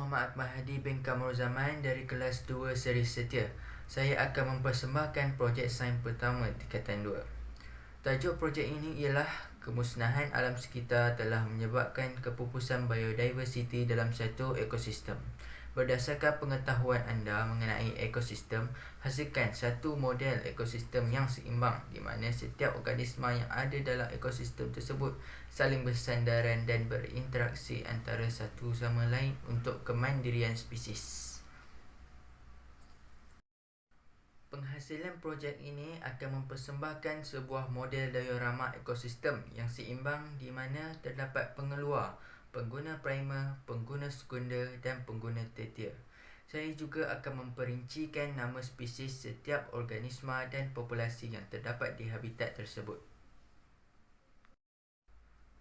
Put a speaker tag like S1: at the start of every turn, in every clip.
S1: Muhammad Mahdi bin Kamrul Zaman dari kelas 2 seri setia. Saya akan mempersembahkan projek sains pertama tingkatan 2. Tajuk projek ini ialah kemusnahan alam sekitar telah menyebabkan kepupusan biodiversiti dalam satu ekosistem. Berdasarkan pengetahuan anda mengenai ekosistem, hasilkan satu model ekosistem yang seimbang di mana setiap organisma yang ada dalam ekosistem tersebut saling bersandaran dan berinteraksi antara satu sama lain untuk kemandirian spesies. Penghasilan projek ini akan mempersembahkan sebuah model diorama ekosistem yang seimbang di mana terdapat pengeluar, pengguna primer, pengguna sekunder dan pengguna tertier. Saya juga akan memperincikan nama spesies setiap organisma dan populasi yang terdapat di habitat tersebut.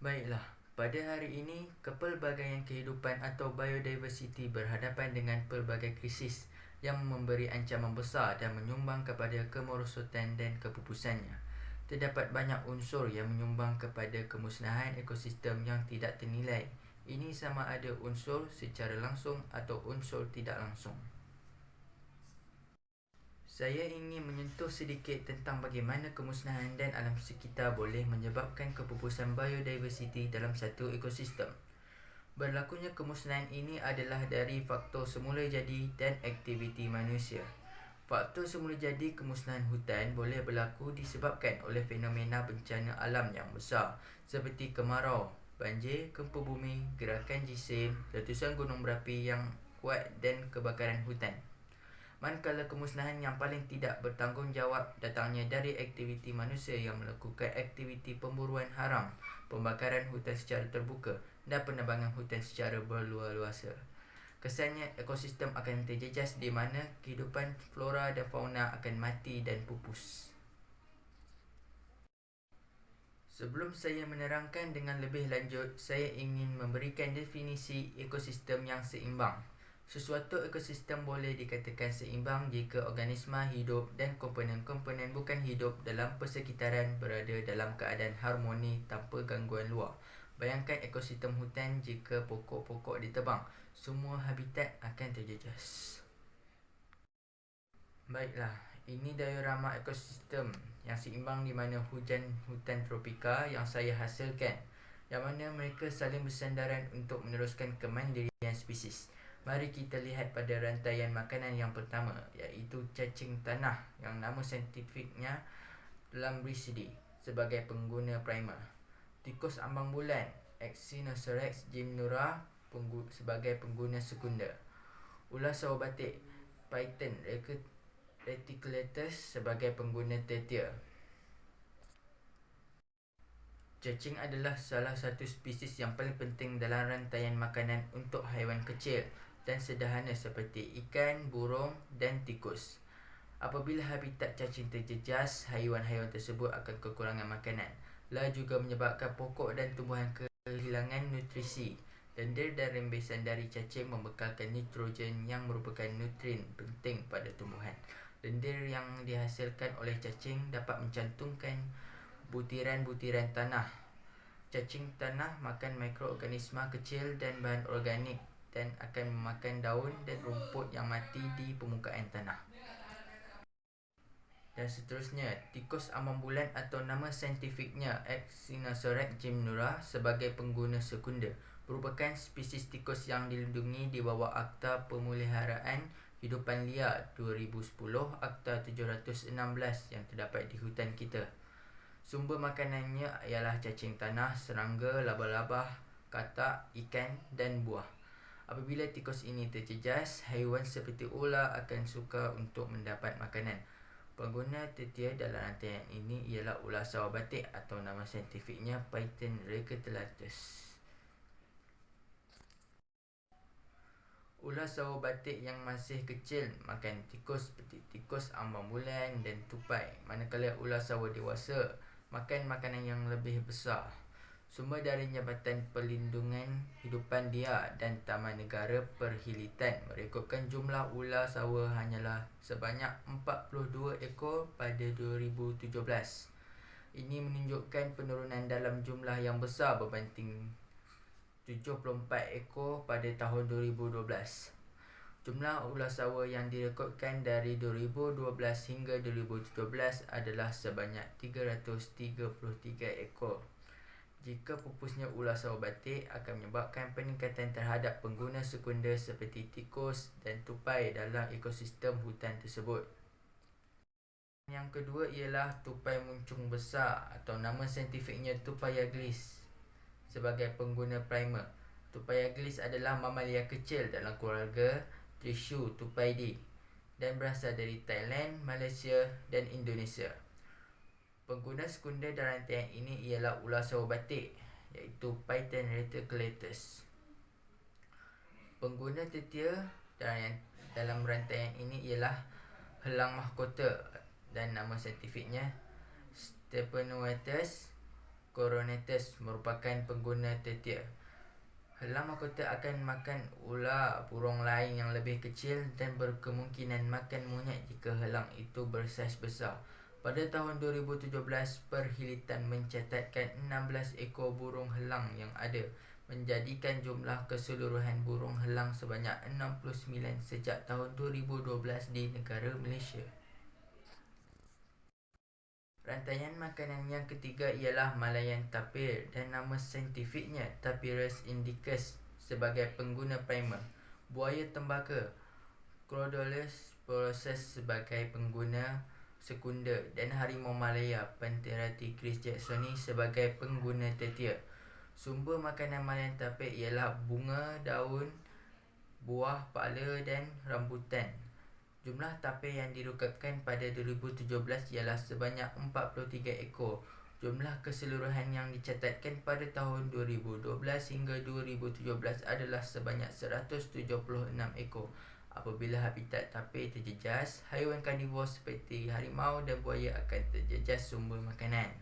S1: Baiklah, pada hari ini, kepelbagaian kehidupan atau biodiversiti berhadapan dengan pelbagai krisis yang memberi ancaman besar dan menyumbang kepada kemerosotan dan kepupusannya. Terdapat banyak unsur yang menyumbang kepada kemusnahan ekosistem yang tidak ternilai. Ini sama ada unsur secara langsung atau unsur tidak langsung. Saya ingin menyentuh sedikit tentang bagaimana kemusnahan dan alam sekitar boleh menyebabkan kepupusan biodiversiti dalam satu ekosistem. Berlakunya kemusnahan ini adalah dari faktor semula jadi dan aktiviti manusia. Faktor semula jadi kemusnahan hutan boleh berlaku disebabkan oleh fenomena bencana alam yang besar seperti kemarau, banjir, gempa bumi, gerakan jisim, letusan gunung berapi yang kuat dan kebakaran hutan. Manakala kemusnahan yang paling tidak bertanggungjawab datangnya dari aktiviti manusia yang melakukan aktiviti pemburuan haram, pembakaran hutan secara terbuka dan penebangan hutan secara berluas-luasa. Kesannya ekosistem akan terjejas di mana kehidupan flora dan fauna akan mati dan pupus. Sebelum saya menerangkan dengan lebih lanjut, saya ingin memberikan definisi ekosistem yang seimbang. Sesuatu ekosistem boleh dikatakan seimbang jika organisma hidup dan komponen-komponen bukan hidup dalam persekitaran berada dalam keadaan harmoni tanpa gangguan luar. Bayangkan ekosistem hutan jika pokok-pokok ditebang, semua habitat akan terjejas. Baiklah, ini diorama ekosistem yang seimbang di mana hutan tropika yang saya hasilkan, yang mana mereka saling bersandaran untuk meneruskan kemandirian spesies. Mari kita lihat pada rantaian makanan yang pertama, iaitu cacing tanah yang nama saintifiknya Lambricidae sebagai pengguna primer. Tikus ambang bulan Actinocerex gymnura sebagai pengguna sekunder. Ular sawo batik Python reticulatus sebagai pengguna tertier. Cacing adalah salah satu spesies yang paling penting dalam rantaian makanan untuk haiwan kecil dan sederhana seperti ikan, burung dan tikus. Apabila habitat cacing terjejas, haiwan-haiwan tersebut akan kekurangan makanan. Ia juga menyebabkan pokok dan tumbuhan kehilangan nutrisi. Lendir dan rembesan dari cacing membekalkan nitrogen yang merupakan nutrien penting pada tumbuhan. Lendir yang dihasilkan oleh cacing dapat mencantumkan butiran-butiran tanah. Cacing tanah makan mikroorganisma kecil dan bahan organik dan akan memakan daun dan rumput yang mati di permukaan tanah. Dan seterusnya, tikus ambang bulan atau nama saintifiknya Actinocerex gymnura sebagai pengguna sekunder merupakan spesies tikus yang dilindungi di bawah Akta Pemeliharaan Hidupan Liar 2010 Akta 716 yang terdapat di hutan kita. Sumber makanannya ialah cacing tanah, serangga, laba-laba, katak, ikan dan buah. Apabila tikus ini terjejas, haiwan seperti ular akan sukar untuk mendapat makanan. Pengguna tertier dalam rantaian ini ialah ular sawo batik atau nama saintifiknya Python reticulatus. Ular sawo batik yang masih kecil makan tikus seperti tikus ambang bulan dan tupai, manakala ular sawo dewasa makan makanan yang lebih besar. Sumber dari Jabatan Perlindungan Hidupan Liar dan Taman Negara Perhilitan merekodkan jumlah ular sawo hanyalah sebanyak 42 ekor pada 2017. Ini menunjukkan penurunan dalam jumlah yang besar berbanding 74 ekor pada tahun 2012. Jumlah ular sawa yang direkodkan dari 2012 hingga 2017 adalah sebanyak 333 ekor. Jika pupusnya ular sawa batik akan menyebabkan peningkatan terhadap pengguna sekunder seperti tikus dan tupai dalam ekosistem hutan tersebut. Yang kedua ialah tupai muncung besar atau nama saintifiknya Tupaia glis sebagai pengguna primer. Tupaia glis adalah mamalia kecil dalam keluarga Trichotupaidae dan berasal dari Thailand, Malaysia dan Indonesia. Pengguna sekunder dalam rantaian ini ialah ular sawa batik iaitu Python reticulatus. Pengguna tertia dalam rantaian ini ialah helang mahkota dan nama saintifiknya Stepanoetus coronatus merupakan pengguna tertia. Helang mahkota akan makan ular burung lain yang lebih kecil dan berkemungkinan makan monyet jika helang itu bersaiz besar. Pada tahun 2017, Perhilitan mencatatkan 16 ekor burung helang yang ada, menjadikan jumlah keseluruhan burung helang sebanyak 69 sejak tahun 2012 di negara Malaysia. Rantaian makanan yang ketiga ialah Malayan tapir dan nama saintifiknya Tapirus indicus sebagai pengguna primer. Buaya tembaga Crotalus porosus sebagai pengguna sekunder dan harimau Malaya Panthera tigris jacksoni sebagai pengguna tertia. Sumber makanan Malayan tapir ialah bunga, daun, buah, pala dan rambutan. Jumlah tapir yang direkodkan pada 2017 ialah sebanyak 43 ekor. Jumlah keseluruhan yang dicatatkan pada tahun 2012 hingga 2017 adalah sebanyak 176 ekor. Apabila habitat tapir terjejas, haiwan karnivor seperti harimau dan buaya akan terjejas sumber makanan.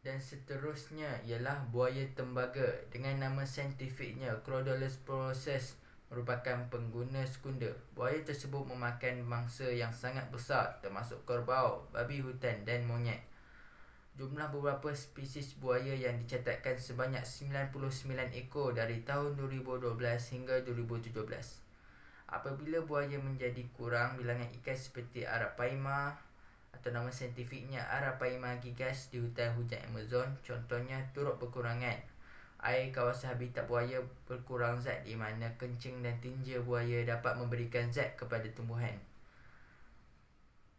S1: Dan seterusnya ialah buaya tembaga dengan nama saintifiknya Crotalus porosus merupakan pengguna sekunder. Buaya tersebut memakan mangsa yang sangat besar termasuk kerbau, babi hutan dan monyet. Jumlah beberapa spesies buaya yang dicatatkan sebanyak 99 ekor dari tahun 2012 hingga 2017. Apabila buaya menjadi kurang, bilangan ikan seperti Arapaima atau nama saintifiknya Arapaima gigas di hutan hujan Amazon contohnya turut berkurangan. Air kawasan habitat buaya berkurang zat di mana kencing dan tinja buaya dapat memberikan zat kepada tumbuhan.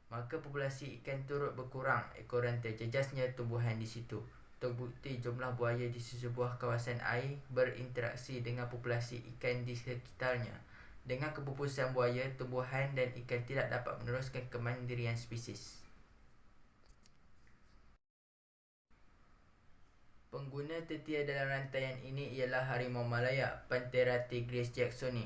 S1: Maka populasi ikan turut berkurang ekoran terjejasnya tumbuhan di situ. Terbukti jumlah buaya di sebuah kawasan air berinteraksi dengan populasi ikan di sekitarnya. Dengan kepupusan buaya, tumbuhan dan ikan tidak dapat meneruskan kemandirian spesies. Pengguna tertia dalam rantaian ini ialah harimau Malaya Panthera tigris jacksoni.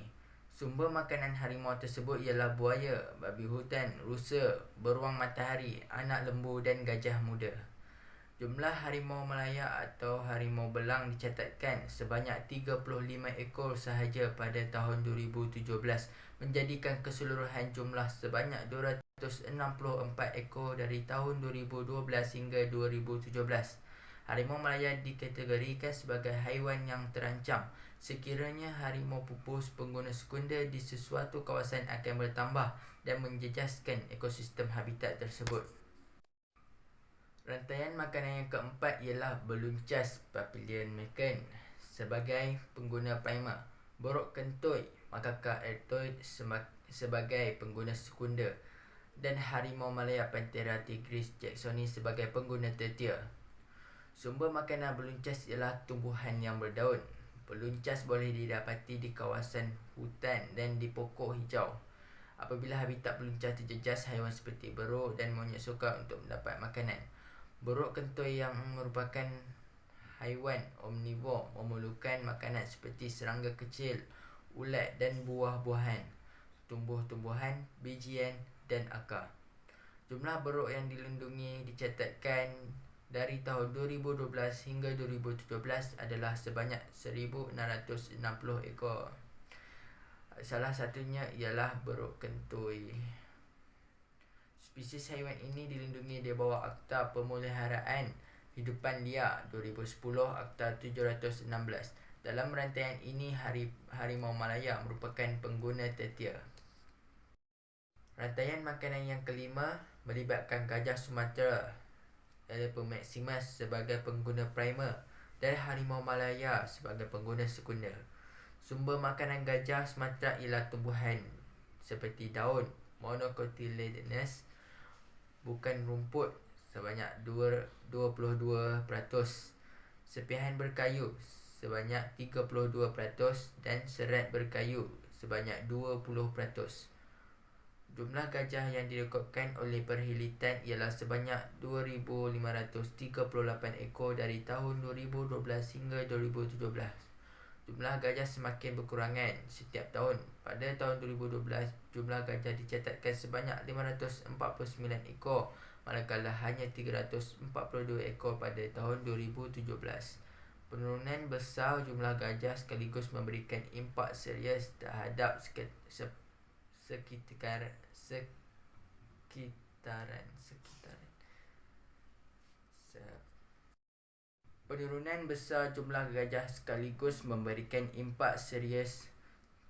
S1: Sumber makanan harimau tersebut ialah buaya, babi hutan, rusa, beruang matahari, anak lembu dan gajah muda. Jumlah harimau Malaya atau harimau belang dicatatkan sebanyak 35 ekor sahaja pada tahun 2017, menjadikan keseluruhan jumlah sebanyak 264 ekor dari tahun 2012 hingga 2017. Harimau Malaya dikategorikan sebagai haiwan yang terancam. Sekiranya harimau pupus pengguna sekunder di sesuatu kawasan akan bertambah dan menjejaskan ekosistem habitat tersebut. Rantaian makanan yang keempat ialah beluncas Papilion meccan sebagai pengguna primer. Borok kentoi Macaca ertoid sebagai pengguna sekunder dan harimau Malaya Panthera tigris jacksoni sebagai pengguna tertia. Sumber makanan beluncas ialah tumbuhan yang berdaun. Beluncas boleh didapati di kawasan hutan dan di pokok hijau. Apabila habitat beluncas terjejas, haiwan seperti beruk dan monyet sukar untuk mendapat makanan. Beruk kentoi yang merupakan haiwan omnivor memerlukan makanan seperti serangga kecil, ulat dan buah-buahan, tumbuh-tumbuhan, bijian dan akar. Jumlah beruk yang dilindungi dicatatkan dari tahun 2012 hingga 2017 adalah sebanyak 1,660 ekor. Salah satunya ialah beruk kentoi. Spesies haiwan ini dilindungi di bawah Akta Pemeliharaan Hidupan Liar 2010 Akta 716. Dalam rantaian ini, Harimau Malaya merupakan pengguna tertier. Rantaian makanan yang kelima melibatkan gajah Sumatera, iaitu Maximus sebagai pengguna primer dan Harimau Malaya sebagai pengguna sekunder. Sumber makanan gajah Sumatera ialah tumbuhan seperti daun monocotyledonous, bukan rumput sebanyak 22%, sepihan berkayu sebanyak 32% dan serat berkayu sebanyak 20%. Jumlah gajah yang direkodkan oleh Perhilitan ialah sebanyak 2,538 ekor dari tahun 2012 hingga 2017. Jumlah gajah semakin berkurangan setiap tahun. Pada tahun 2012, jumlah gajah dicatatkan sebanyak 549 ekor, manakala hanya 342 ekor pada tahun 2017. Penurunan besar jumlah gajah sekaligus memberikan impak serius terhadap sekitaran. Penurunan besar jumlah gajah sekaligus memberikan impak serius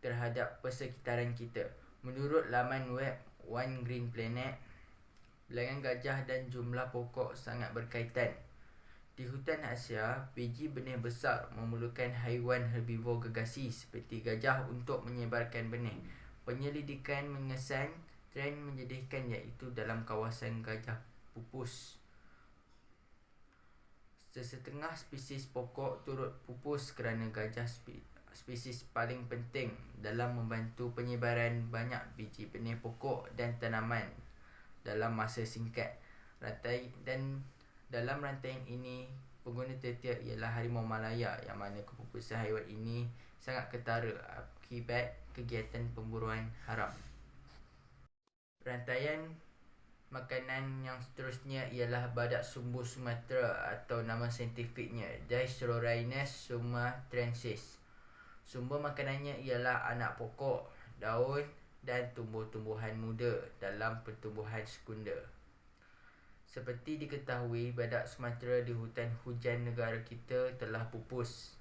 S1: terhadap persekitaran kita. Menurut laman web One Green Planet, bilangan gajah dan jumlah pokok sangat berkaitan. Di hutan Asia, biji benih besar memerlukan haiwan herbivor gergasi seperti gajah untuk menyebarkan benih. Penyelidikan mengesan trend menyedihkan iaitu dalam kawasan gajah pupus. Sesetengah spesies pokok turut pupus kerana gajah spesies paling penting dalam membantu penyebaran banyak biji benih pokok dan tanaman dalam masa singkat. Dalam rantaian ini, pengguna tertier ialah Harimau Malaya, yang mana kepupusan haiwan ini sangat ketara akibat kegiatan pemburuan haram. Rantaian makanan yang seterusnya ialah badak sumbu Sumatera atau nama saintifiknya Dicerorhinus sumatrensis. Sumber makanannya ialah anak pokok, daun dan tumbuh-tumbuhan muda dalam pertumbuhan sekunder. Seperti diketahui, badak Sumatera di hutan hujan negara kita telah pupus.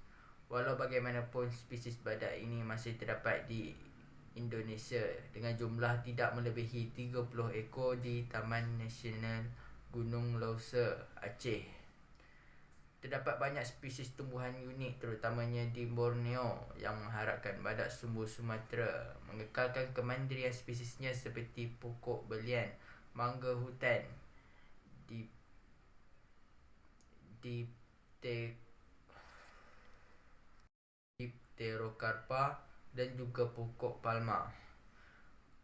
S1: Walau bagaimanapun, spesies badak ini masih terdapat di Indonesia dengan jumlah tidak melebihi 30 ekor di Taman Nasional Gunung Leuser, Aceh. Terdapat banyak spesies tumbuhan unik terutamanya di Borneo yang mengharapkan badak sumbu Sumatera mengekalkan kemandirian spesiesnya seperti pokok belian, mangga hutan, Dipterocarpa dan juga pokok palma.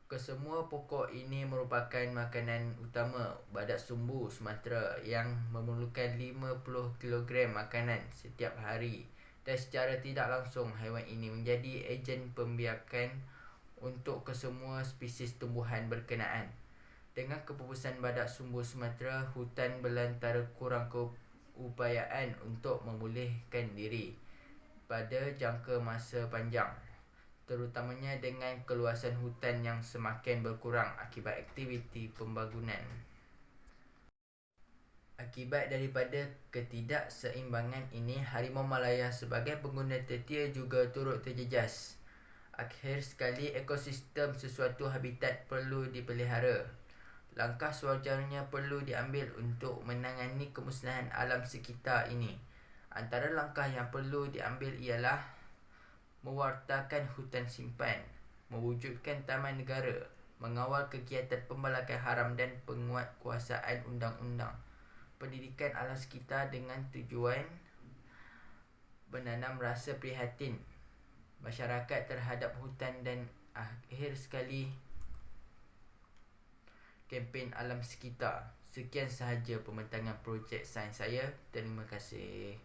S1: Kesemua pokok ini merupakan makanan utama badak sumbu Sumatera yang memerlukan 50 kg makanan setiap hari, dan secara tidak langsung haiwan ini menjadi ejen pembiakan untuk kesemua spesies tumbuhan berkenaan. Dengan kepupusan badak sumbu Sumatera, hutan belantara kurang keupayaan untuk memulihkan diri pada jangka masa panjang, terutamanya dengan keluasan hutan yang semakin berkurang akibat aktiviti pembangunan. Akibat daripada ketidakseimbangan ini, Harimau Malaya sebagai pengguna tertier juga turut terjejas. Akhir sekali, ekosistem sesuatu habitat perlu dipelihara. Langkah sewajarnya perlu diambil untuk menangani kemusnahan alam sekitar ini. Antara langkah yang perlu diambil ialah mewartakan hutan simpan, mewujudkan taman negara, mengawal kegiatan pembalakan haram dan penguatkuasaan undang-undang, pendidikan alam sekitar dengan tujuan menanam rasa prihatin masyarakat terhadap hutan, dan akhir sekali kempen alam sekitar. Sekian sahaja pembentangan projek sains saya. Terima kasih.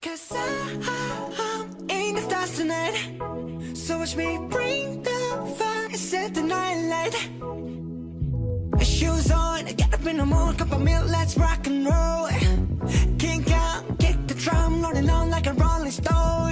S2: Cause I'm in the stars tonight. So watch me bring the fire, set the night light. Shoes on, get up in the morning, cup of milk, let's rock and roll. Kink out, kick the drum, rolling on like a rolling stone.